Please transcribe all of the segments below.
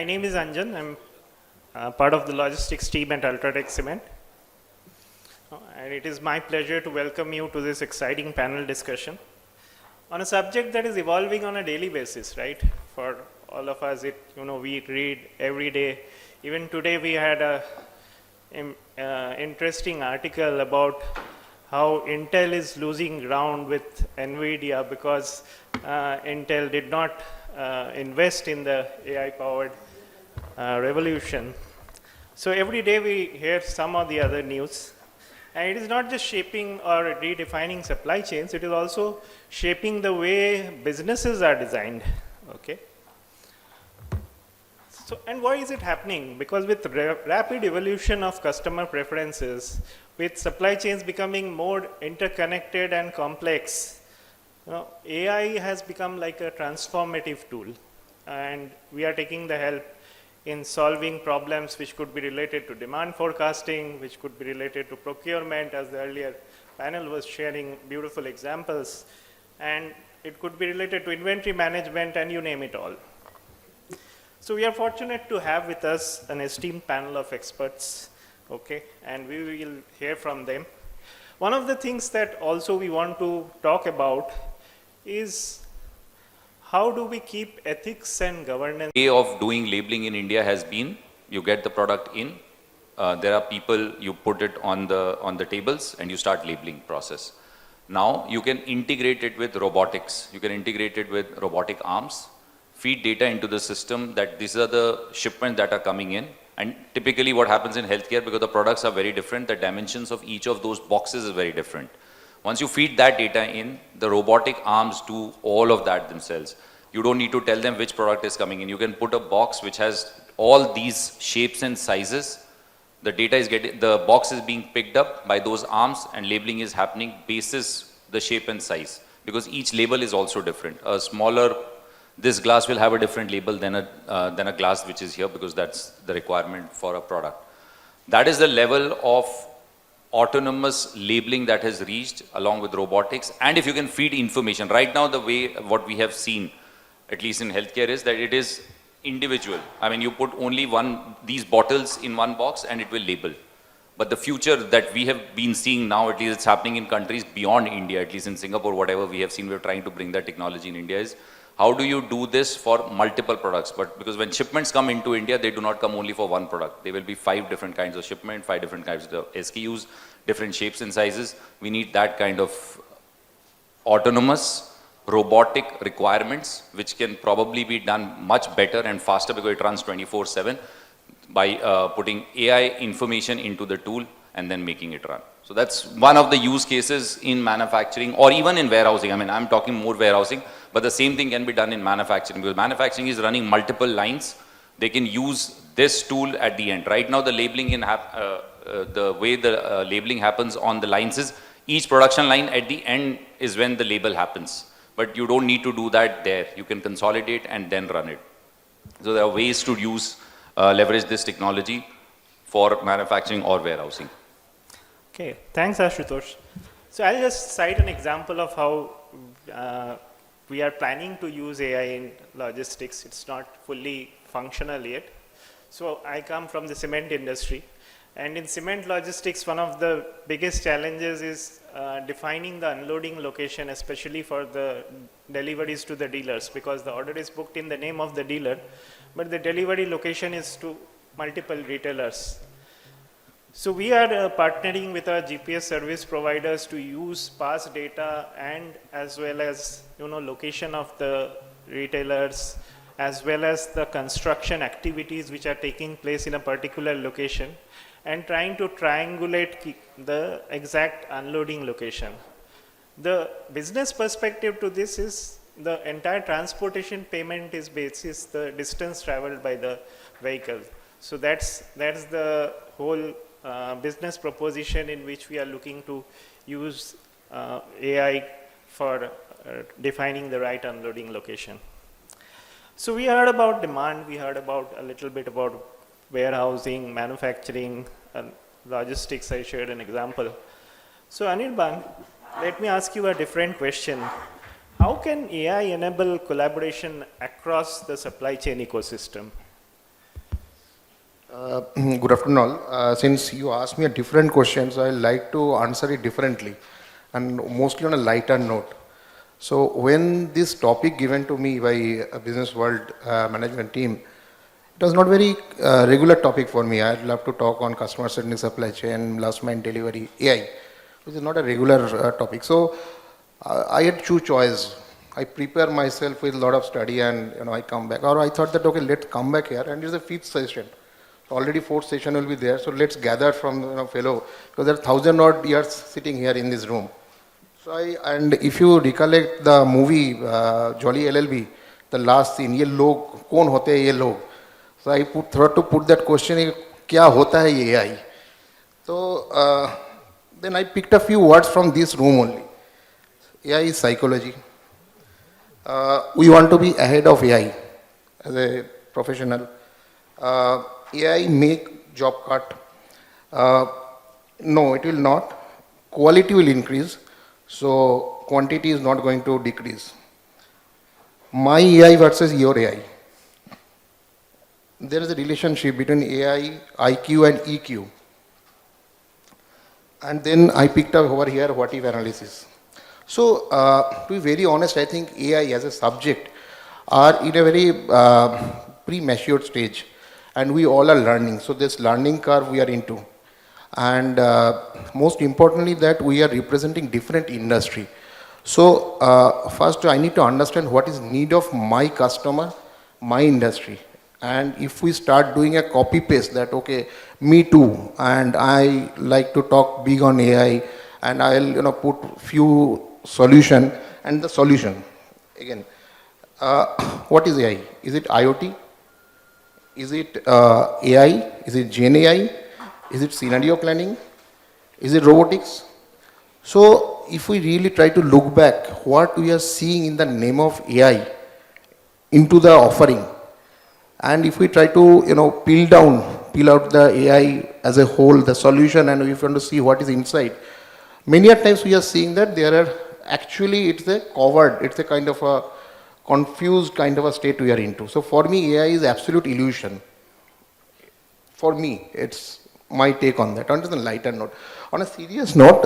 My name is Anjan. I'm part of the logistics team at Ultratech Cement. And it is my pleasure to welcome you to this exciting panel discussion on a subject that is evolving on a daily basis, right? For all of us, we read every day. Even today, we had a interesting article about how Intel is losing ground with NVIDIA because Intel did not invest in the AI-powered revolution. So every day we hear some of the other news. And it is not just shaping or redefining supply chains, it is also shaping the way businesses are designed, okay? So, and why is it happening? Because with rapid evolution of customer preferences, with supply chains becoming more interconnected and complex, AI has become like a transformative tool. And we are taking the help in solving problems which could be related to demand forecasting, which could be related to procurement, as the earlier panel was sharing beautiful examples, and it could be related to inventory management, and you name it all. So we are fortunate to have with us an esteemed panel of experts, okay, and we will hear from them. One of the things that also we want to talk about is how do we keep ethics and governance? The way of doing labeling in India has been, you get the product in, there are people, you put it on the tables and you start labeling process. Now you can integrate it with robotics, you can integrate it with robotic arms, feed data into the system that these are the shipments that are coming in. And typically what happens in healthcare, because the products are very different, the dimensions of each of those boxes is very different. Once you feed that data in, the robotic arms do all of that themselves. You don't need to tell them which product is coming in. You can put a box which has all these shapes and sizes. The data is the box is being picked up by those arms and labeling is happening basis the shape and size. Because each label is also different. A smaller, this glass will have a different label than a glass which is here because that's the requirement for a product. That is the level of autonomous labeling that has reached along with robotics. And if you can feed information, right now the way what we have seen, at least in healthcare, is that it is individual. I mean, you put only these bottles in one box and it will label. But the future that we have been seeing now, at least it's happening in countries beyond India, at least in Singapore, whatever we have seen, we're trying to bring that technology in India, is how do you do this for multiple products? But because when shipments come into India, they do not come only for one product. There will be 5 different kinds of shipment, 5 different kinds of SKUs, different shapes and sizes. We need that kind of autonomous robotic requirements, which can probably be done much better and faster because it runs 24/7 by putting AI information into the tool and then making it run. So that's one of the use cases in manufacturing or even in warehousing. I mean, I'm talking more warehousing, but the same thing can be done in manufacturing because manufacturing is running multiple lines. They can use this tool at the end. Right now, the labeling the way the labeling happens on the lines is each production line at the end is when the label happens. But you don't need to do that there. You can consolidate and then run it. So there are ways to leverage this technology for manufacturing or warehousing. Okay, thanks Ashutosh. So I'll just cite an example of how we are planning to use AI in logistics. It's not fully functional yet. So I come from the cement industry. And in cement logistics, one of the biggest challenges is defining the unloading location, especially for the deliveries to the dealers, because the order is booked in the name of the dealer, but the delivery location is to multiple retailers. So we are partnering with our GPS service providers to use past data and as well as location of the retailers, as well as the construction activities which are taking place in a particular location, and trying to triangulate the exact unloading location. The business perspective to this is the entire transportation payment is basis the distance traveled by the vehicle. So that's the whole business proposition in which we are looking to use AI for defining the right unloading location. So we heard about demand, we heard about a little bit about warehousing, manufacturing, logistics. I shared an example. So Anirban, let me ask you a different question. How can AI enable collaboration across the supply chain ecosystem? Good afternoon all. Since you asked me a different question, so I'd like to answer it differently and mostly on a lighter note. So when this topic given to me by a business world management team, it was not very regular topic for me. I'd love to talk on customer service, supply chain, last mile delivery, AI, which is not a regular topic. So I had two choices. I prepare myself with a lot of study and I come back. Or I thought that okay, let's come back here and it's the fifth session. Already fourth session will be there, so let's gather from fellow, because there are 1,000 odd years sitting here in this room. So and if you recollect the movie Jolly LLB, the last scene, ये लोग कौन होते हैं ये लोग? So I thought to put that question, क्या होता है ये AI? So then I picked a few words from this room only. AI is psychology. We want to be ahead of AI as a professional. AI make job cut. No, it will not. Quality will increase, so quantity is not going to decrease. My AI versus your AI. There is a relationship between AI, IQ and EQ. And then I picked up over here what if analysis. So to be very honest, I think AI as a subject are in a very premature stage. And we all are learning. So this learning curve we are into. And most importantly that we are representing different industry. So first I need to understand what is need of my customer, my industry. And if we start doing a copy paste that okay, me too, and I like to talk big on AI and I'll put few solution and the solution. Again, what is AI? Is it IoT? Is it AI? Is it Gen AI? Is it scenario planning? Is it robotics? So if we really try to look back what we are seeing in the name of AI into the offering, and if we try to peel out the AI as a whole, the solution, and we want to see what is inside, many a times we are seeing that there are actually it's a covered, it's a kind of a confused kind of a state we are into. So for me, AI is absolute illusion. For me, it's my take on that. On a lighter note. On a serious note,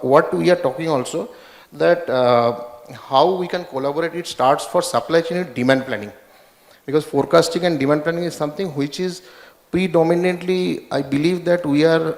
what we are talking also, that how we can collaborate, it starts for supply chain and demand planning. Because forecasting and demand planning is something which is predominantly, I believe that we are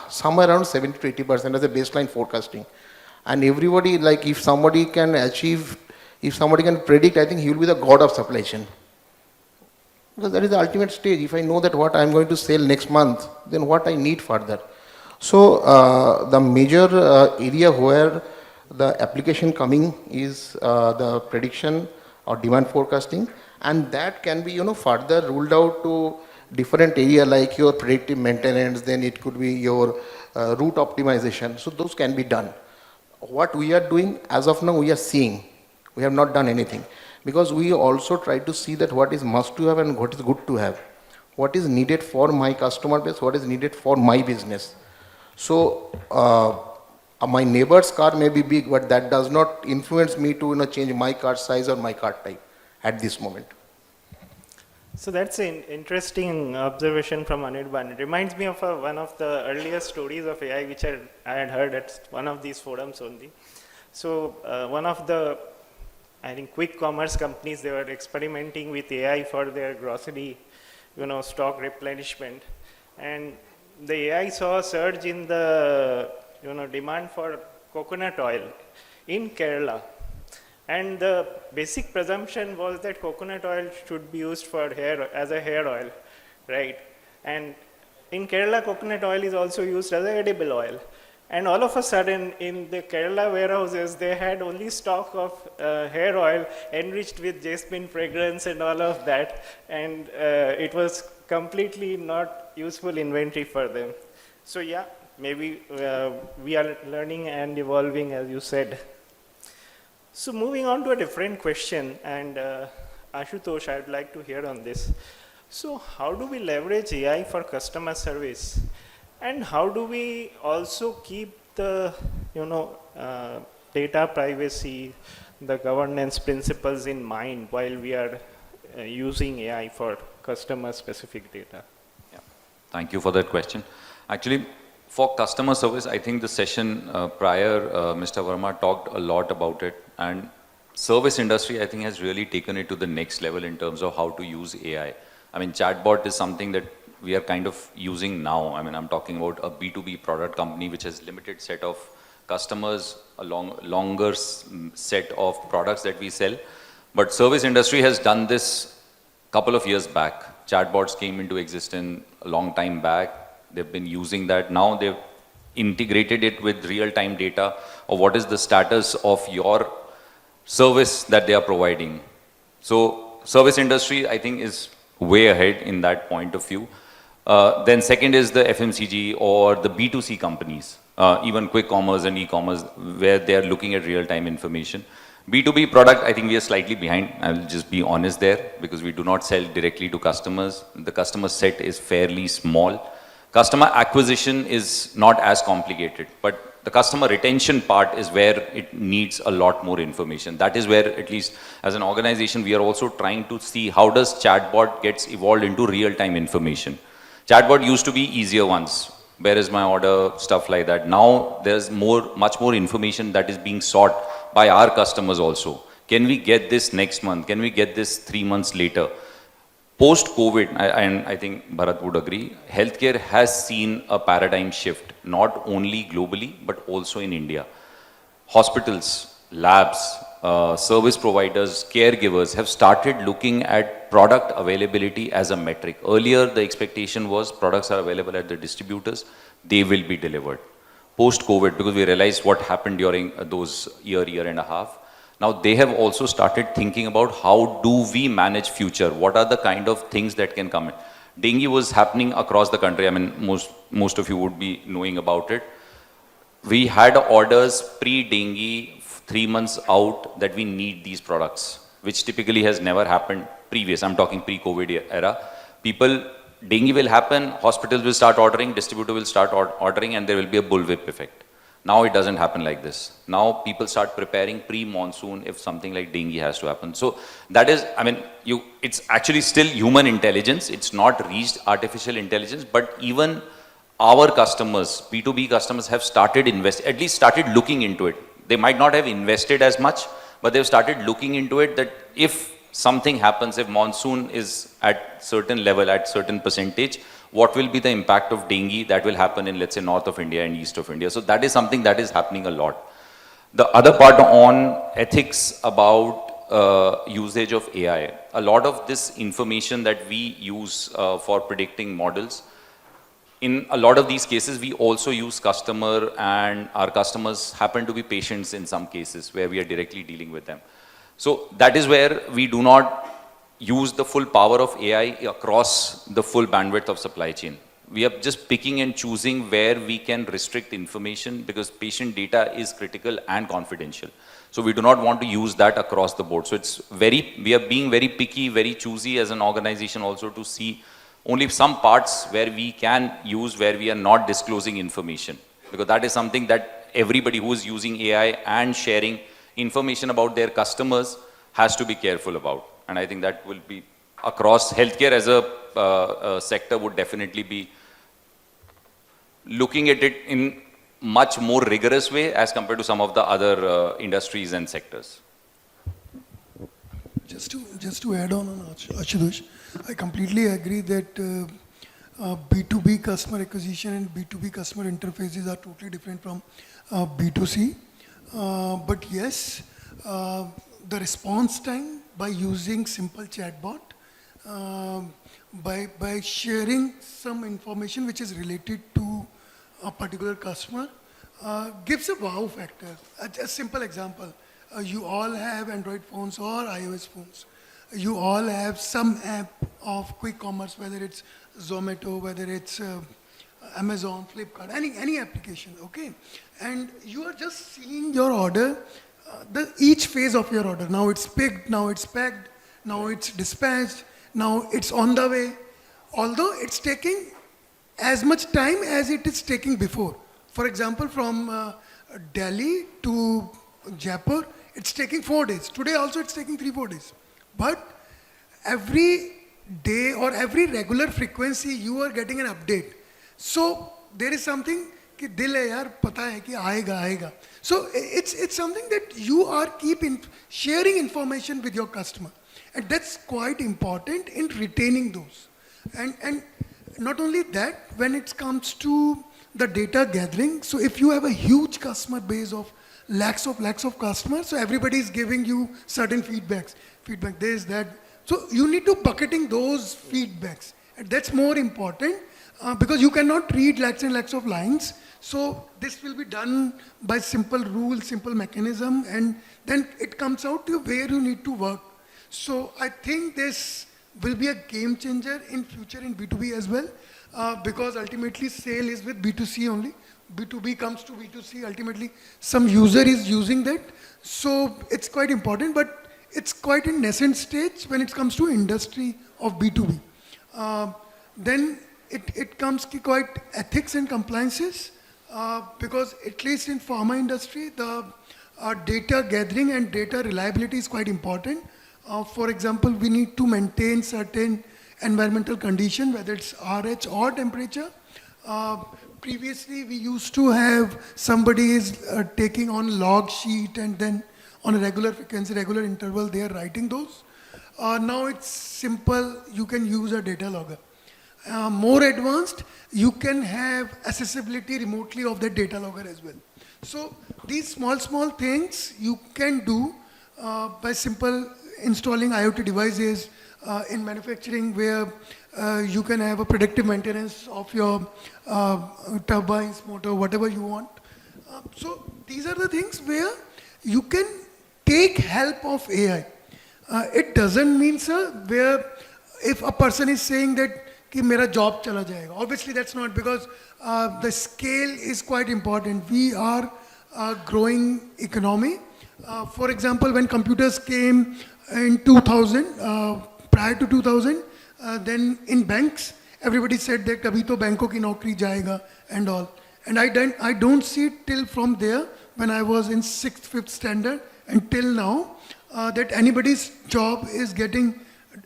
somewhere around 70 to 80% as a baseline forecasting. And everybody, like if somebody can achieve, if somebody can predict, I think he will be the god of supply chain. Because that is the ultimate stage. If I know that what I am going to sell next month, then what I need further. So the major area where the application coming is the prediction or demand forecasting, and that can be further ruled out to different area like your predictive maintenance, then it could be your route optimization. So those can be done. What we are doing as of now, we are seeing. We have not done anything because we also try to see that what is must to have and what is good to have. What is needed for my customer base, what is needed for my business. So my neighbor's car may be big, but that does not influence me to change my car size or my car type at this moment. So that's an interesting observation from Anirban. It reminds me of one of the earliest stories of AI which I had heard at one of these forums only. So one of the, I think, quick commerce companies, they were experimenting with AI for their grocery, stock replenishment. And the AI saw a surge in the, demand for coconut oil in Kerala. And the basic presumption was that coconut oil should be used for as a hair oil, right? And in Kerala, coconut oil is also used as an edible oil. And all of a sudden, in the Kerala warehouses, they had only stock of hair oil enriched with jasmine fragrance and all of that. And it was completely not useful inventory for them. So yeah, maybe we are learning and evolving, as you said. So moving on to a different question, and Ashutosh, I'd like to hear on this. So how do we leverage AI for customer service? And how do we also keep the, data privacy, the governance principles in mind while we are using AI for customer specific data? Yeah. Thank you for that question. Actually, for customer service, I think the session prior, Mr. Verma talked a lot about it, and service industry, I think, has really taken it to the next level in terms of how to use AI. I mean, chatbot is something that we are kind of using now. I mean, I'm talking about a B2B product company which has limited set of customers, a longer set of products that we sell. But service industry has done this couple of years back. Chatbots came into existence a long time back. They've been using that. Now they've integrated it with real-time data of what is the status of your service that they are providing. So service industry, I think, is way ahead in that point of view. Then second is the FMCG or the B2C companies, even quick commerce and e-commerce, where they are looking at real-time information. B2B product, I think we are slightly behind. I will just be honest there, because we do not sell directly to customers. The customer set is fairly small. Customer acquisition is not as complicated, but the customer retention part is where it needs a lot more information. That is where, at least as an organization, we are also trying to see how does chatbot gets evolved into real-time information. Chatbot used to be easier once. Where is my order? Stuff like that. Now there's much more information that is being sought by our customers also. Can we get this next month? Can we get this 3 months later? Post-COVID, and I think Bharat would agree, healthcare has seen a paradigm shift, not only globally, but also in India. Hospitals, labs, service providers, caregivers have started looking at product availability as a metric. Earlier, the expectation was products are available at the distributors, they will be delivered. Post-COVID, because we realized what happened during those year and a half, now they have also started thinking about how do we manage future? What are the kind of things that can come in? Dengue was happening across the country. I mean, most of you would be knowing about it. We had orders pre-dengue 3 months out that we need these products, which typically has never happened previous. I'm talking pre-COVID era. Dengue will happen, hospitals will start ordering, distributor will start ordering, and there will be a bullwhip effect. Now it doesn't happen like this. Now people start preparing pre-monsoon if something like dengue has to happen. So that is, I mean, it's actually still human intelligence. It's not reached artificial intelligence, but even our customers, B2B customers, have started at least started looking into it. They might not have invested as much, but they've started looking into it that if something happens, if monsoon is at certain level, at certain percentage, what will be the impact of dengue that will happen in, let's say, north of India and east of India. So that is something that is happening a lot. The other part on ethics about usage of AI, a lot of this information that we use for predicting models, in a lot of these cases, we also use customer, and our customers happen to be patients in some cases where we are directly dealing with them. So that is where we do not use the full power of AI across the full bandwidth of supply chain. We are just picking and choosing where we can restrict information, because patient data is critical and confidential. So we do not want to use that across the board. So we are being very picky, very choosy as an organization also to see only some parts where we can use, where we are not disclosing information. Because that is something that everybody who is using AI and sharing information about their customers has to be careful about. And I think that will be across healthcare as a sector would definitely be looking at it in much more rigorous way as compared to some of the other industries and sectors. Just to add on Ashutosh, I completely agree that B2B customer acquisition and B2B customer interfaces are totally different from B2C. But yes, the response time by using simple chatbot, by sharing some information which is related to a particular customer, gives a wow factor. A simple example, you all have Android phones or iOS phones. You all have some app of quick commerce, whether it's Zomato, whether it's Amazon, Flipkart, any application, okay? And you are just seeing your order, each phase of your order. Now it's picked, now it's packed, now it's dispatched, now it's on the way. Although it's taking as much time as it is taking before. For example, from Delhi to Jaipur, it's taking 4 days. Today also it's taking 3-4 days. But every day or every regular frequency you are getting an update. So there is something कि दिल है यार पता है कि आएगा आएगा. So it's something that you are sharing information with your customer, and that's quite important in retaining those. And not only that, when it comes to the data gathering, so if you have a huge customer base of lakhs of customers, so everybody is giving you certain feedback, this, that. So you need to bucketing those feedbacks, and that's more important because you cannot read lakhs and lakhs of lines. So this will be done by simple rules, simple mechanism, and then it comes out to where you need to work. So I think this will be a game changer in future in B2B as well, because ultimately sale is with B2C only. B2B comes to B2C, ultimately some user is using that. So it's quite important, but it's quite in nascent stage when it comes to industry of B2B. Then it comes to quite ethics and compliances, because at least in pharma industry, the data gathering and data reliability is quite important. For example, we need to maintain certain environmental condition, whether it's RH or temperature. Previously, we used to have somebody is taking on log sheet, and then on a regular frequency, regular interval, they are writing those. Now it's simple, you can use a data logger. More advanced, you can have accessibility remotely of that data logger as well. So these small things you can do by simple installing IoT devices in manufacturing, where you can have a predictive maintenance of your turbines, motor, whatever you want. So these are the things where you can take help of AI. It doesn't mean, sir, where if a person is saying that कि मेरा job चला जाएगा. Obviously that's not, because the scale is quite important. We are a growing economy. For example, when computers came in 2000, prior to 2000, then in banks, everybody said that kabhi to banko ki naukri jayega and all. And I don't see it till from there, when I was in 6th, 5th standard, until now, that anybody's job is getting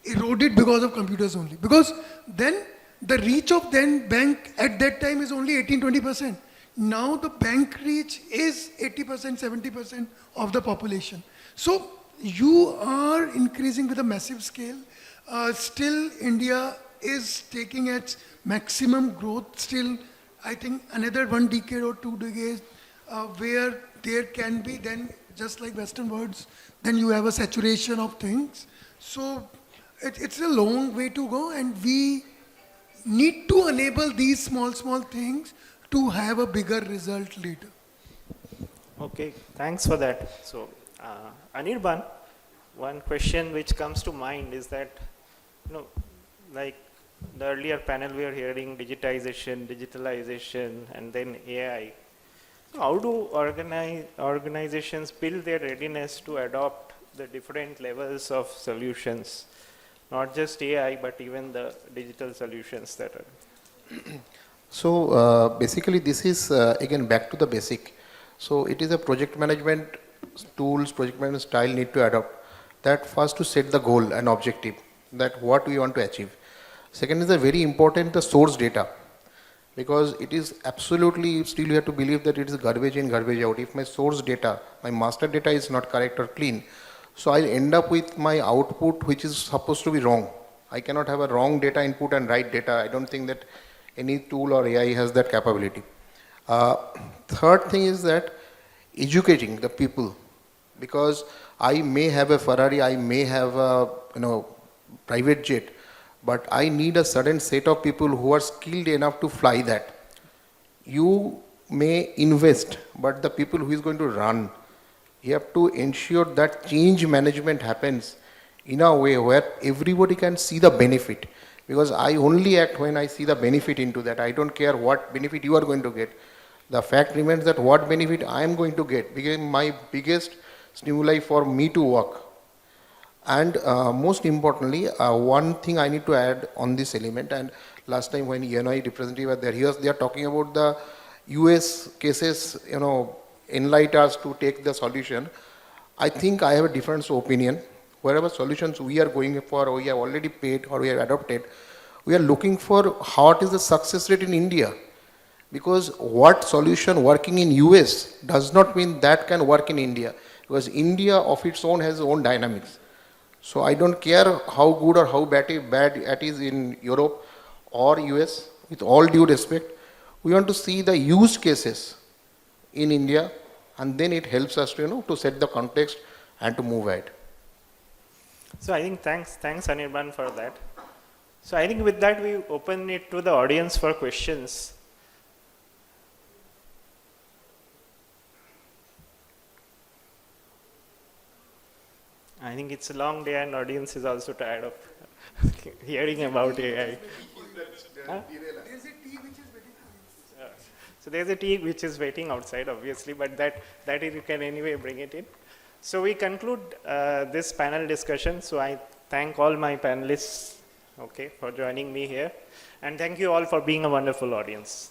eroded because of computers only. Because then the reach of then bank at that time is only 18-20%. Now the bank reach is 80%, 70% of the population. So you are increasing with a massive scale. Still India is taking its maximum growth. Still, I think another 1 decade or 2 decades where there can be then, just like Western worlds, then you have a saturation of things. So it's a long way to go, and we need to enable these small things to have a bigger result later. Okay, thanks for that. So, Anirban, one question which comes to mind is that, like the earlier panel we are hearing digitalization, and then AI. So how do organizations build their readiness to adopt the different levels of solutions? Not just AI, but even the digital solutions that are. So basically this is again back to the basic. So it is a project management tools, project management style need to adopt. That first to set the goal and objective, that what we want to achieve. Second is a very important the source data, because it is absolutely, still you have to believe that it is garbage in, garbage out. If my source data, my master data is not correct or clean, so I'll end up with my output which is supposed to be wrong. I cannot have a wrong data input and right data. I don't think that any tool or AI has that capability. Third thing is that educating the people, because I may have a Ferrari, I may have a private jet, but I need a certain set of people who are skilled enough to fly that. You may invest, but the people who is going to run, you have to ensure that change management happens in a way where everybody can see the benefit. Because I only act when I see the benefit into that. I don't care what benefit you are going to get. The fact remains that what benefit I am going to get became my biggest stimuli for me to work. And most importantly, one thing I need to add on this element, and last time when ENI representative were there, they are talking about the US cases, enlight us to take the solution. I think I have a different opinion. wherever solutions we are going for, or we have already paid, or we have adopted, we are looking for what is the success rate in India. Because what solution working in US does not mean that can work in India. Because India of its own has its own dynamics. So I don't care how good or how bad it is in Europe or US, with all due respect. We want to see the use cases in India, and then it helps us to, to set the context and to move ahead. So I think thanks Anirban for that. So I think with that we open it to the audience for questions. I think it's a long day and audience is also tired of hearing about AI. Huh? There's a tea which is waiting for you. So there's a tea which is waiting outside, obviously, but that you can anyway bring it in. So we conclude this panel discussion. So I thank all my panelists, for joining me here, and thank you all for being a wonderful audience.